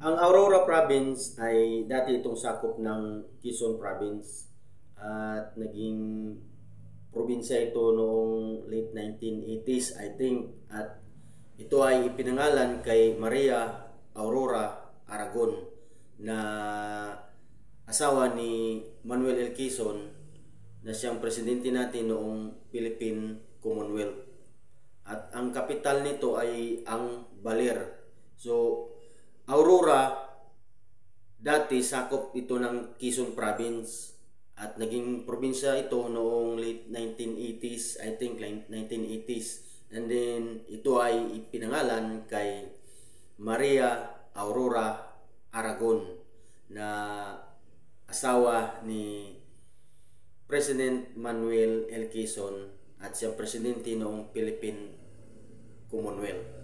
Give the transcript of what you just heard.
Ang Aurora Province ay dati itong sakop ng Quezon Province at naging probinsya ito noong late 1980s I think, at ito ay ipinangalan kay Maria Aurora Aragon na asawa ni Manuel L. Quezon na siyang presidente natin noong Philippine Commonwealth. At ang kapital nito ay ang Baler. So, Aurora, dati sakop ito ng Quezon Province at naging probinsya ito noong late 1980s, I think 1980s. And then ito ay ipinangalan kay Maria Aurora Aragon na asawa ni President Manuel L. Quezon at siyang presidente noong Philippine Commonwealth.